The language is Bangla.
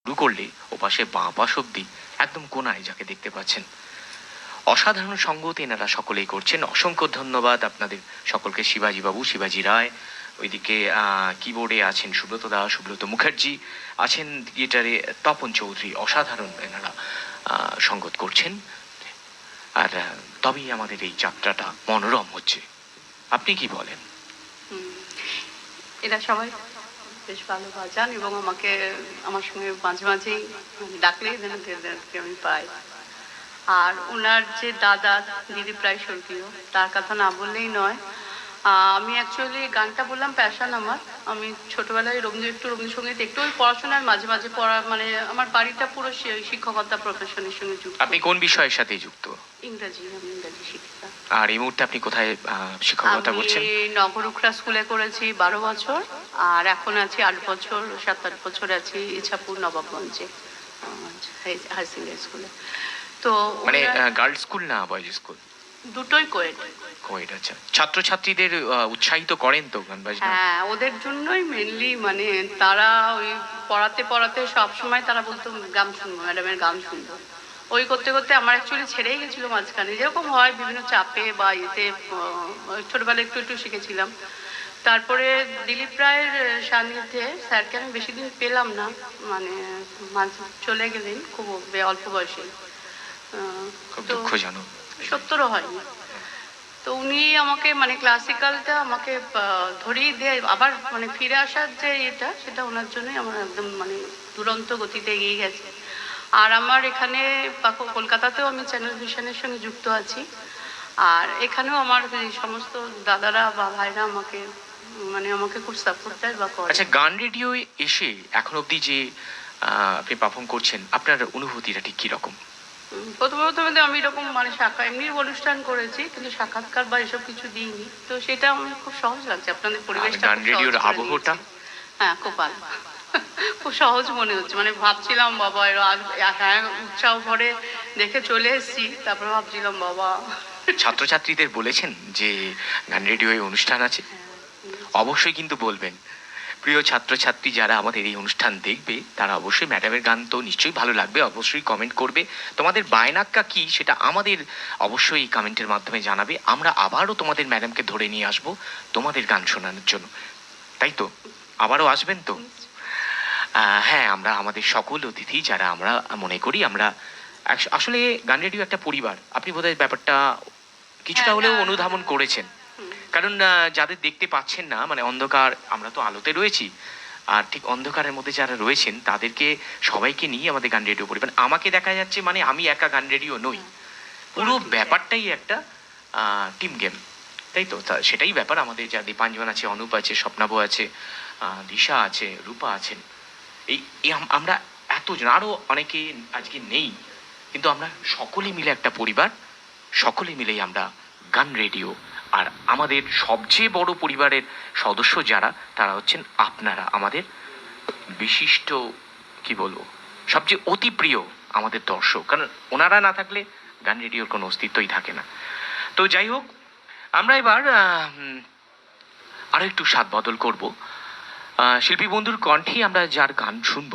শুরু করলে ওপাশে বাঁ পাশ অব্দি একদম কোনায় যাকে দেখতে পাচ্ছেন, অসাধারণ সঙ্গত এনারা সকলেই করছেন। অসংখ্য ধন্যবাদ আপনাদের সকলকে। শিবাজি বাবু, শিবাজি রায়, ওইদিকে কিবোর্ডে আছেন সুব্রত দাস, সুব্রত মুখার্জি আছেন, গিটারে তপন চৌধুরী, অসাধারণ এনারা সঙ্গত করছেন। আর তবেই আমাদের এই যাত্রাটা মনোরম হচ্ছে। আপনি কি বলেন? এরা সবাই বেশ ভালো বাজান এবং আমাকে আমার সঙ্গে মাঝে মাঝেই ডাকলেই এদেরকে আমি পাই। আর ওনার যে দাদা দিদি প্রায় স্বর্গীয়, তার কথা না বললেই নয়। আমি অ্যাকচুয়ালি গানটা বললাম প্যাশন আমার। আমি ছোটবেলায় রবীন্দ্রসঙ্গীত একটু ওই পড়াশোনার মাঝে মাঝে পড়া, মানে আমার বাড়িটা পুরো শিক্ষকতা প্রফেশনের সঙ্গে যুক্ত। আপনি কোন বিষয়ের সাথে যুক্ত? ইংরাজি, আমি ইংরাজি শিক্ষিকা। আর এই মুহূর্তে আপনি কোথায় শিক্ষকতা করছেন? আমি নগরুখরা স্কুলে করেছি 12 বছর, আর এখন আছি 8 বছর, 7-8 বছর আছি ইছাপুর নবাবগঞ্জে হাই সেকেন্ডারি স্কুলে। তো মানে গার্লস স্কুল না বয়েজ স্কুল? দুটোই কোয়েড। কোয়েড, আচ্ছা। ছাত্রছাত্রীদের উৎসাহিত করেন তো গান বাজনা? হ্যাঁ, ওদের জন্যই মেনলি, মানে তারা ওই পড়াতে পড়াতে সবসময় তারা বলতো গান শুনবো, ম্যাডামের গান শুনবো। ওই করতে করতে আমার অ্যাকচুয়ালি ছেড়েই গেছিলো মাঝখানে, যেরকম হয় বিভিন্ন চাপে বা এতে ছোটবেলায় একটু একটু শিখেছিলাম। তারপরে দিলীপ রায়ের সান্নিধ্যে স্যারকে আমি বেশি দিন পেলাম না, মানে চলে গেলেন খুব অল্প বয়সে। খুব দুঃখজনক। 70ও হয়নি। তো উনি আমাকে মানে ক্লাসিক্যালটা আমাকে ধরিয়ে দিয়ে আবার মানে ফিরে আসার যে এটা, সেটা ওনার জন্যই আমার একদম মানে দুরন্ত গতিতে এগিয়ে গেছে। আর আমার এখানে কলকাতাতেও আমি চ্যানেল ভিশনের সঙ্গে যুক্ত আছি। আর এখানেও আমার সমস্ত দাদারা বা ভাইরা আমাকে মানে আমাকে খুব সাপোর্ট দেয় বা করে। আচ্ছা, গান রেডিও এসে এখন অবধি যে আপনি পারফর্ম করছেন, আপনার অনুভূতিটা ঠিক কিরকম? প্রথমে আমি এরকম মানে এমনি অনুষ্ঠান করেছি, কিন্তু সাক্ষাৎকার বা এসব কিছু দিইনি। তো সেটা আমার খুব সহজ লাগছে। আপনাদের পরিবেশটা গান রেডিওর আবহটা? হ্যাঁ, খুব ভালো। খুব সহজ মনে হচ্ছে। মানে ভাবছিলাম বাবা হ্যাঁ, উৎসাহ ভরে দেখে চলে এসেছি, তারপরে ভাবছিলাম বাবা। ছাত্রছাত্রীদের বলেছেন যে গান রেডিও অনুষ্ঠান আছে? অবশ্যই কিন্তু বলবেন। প্রিয় ছাত্রছাত্রী যারা আমাদের এই অনুষ্ঠান দেখবে, তারা অবশ্যই ম্যাডামের গান তো নিশ্চয়ই ভালো লাগবে, অবশ্যই কমেন্ট করবে। তোমাদের বায়নাক্কা কি সেটা আমাদের অবশ্যই কমেন্টের মাধ্যমে জানাবে। আমরা আবারও তোমাদের ম্যাডামকে ধরে নিয়ে আসবো তোমাদের গান শোনানোর জন্য, তাই তো? আবারও আসবেন তো? হ্যাঁ, আমরা আমাদের সকল অতিথি যারা আমরা মনে করি আমরা আসলে গান রেডিও একটা পরিবার। আপনি বোধহয় ব্যাপারটা কিছুটা হলেও অনুধাবন করেছেন। কারণ যাদের দেখতে পাচ্ছেন না, মানে অন্ধকার, আমরা তো আলোতে রয়েছি, আর ঠিক অন্ধকারের মধ্যে যারা রয়েছেন তাদেরকে সবাইকে নিয়ে আমাদের গান রেডিও পরিবার। আমাকে দেখা যাচ্ছে মানে আমি একা গান রেডিও নই, পুরো ব্যাপারটাই একটা টিম গেম, তাই তো? সেটাই ব্যাপার। আমাদের যা দীপাঞ্জন আছে, অনুপ আছে, স্বপ্নাভ আছে, দিশা আছে, রূপা আছেন, এই আমরা এতজন, আরও অনেকে আজকে নেই, কিন্তু আমরা সকলে মিলে একটা পরিবার। সকলে মিলেই আমরা গান রেডিও। আর আমাদের সবচেয়ে বড় পরিবারের সদস্য যারা, তারা হচ্ছেন আপনারা, আমাদের বিশিষ্ট, কি বলবো, সবচেয়ে অতি প্রিয় আমাদের দর্শক। কারণ ওনারা না থাকলে গান রেডিওর কোনো অস্তিত্বই থাকে না। তো যাই হোক, আমরা এবার আরও একটু স্বাদ বদল করবো। শিল্পী বন্ধুর কণ্ঠে আমরা যার গান শুনবো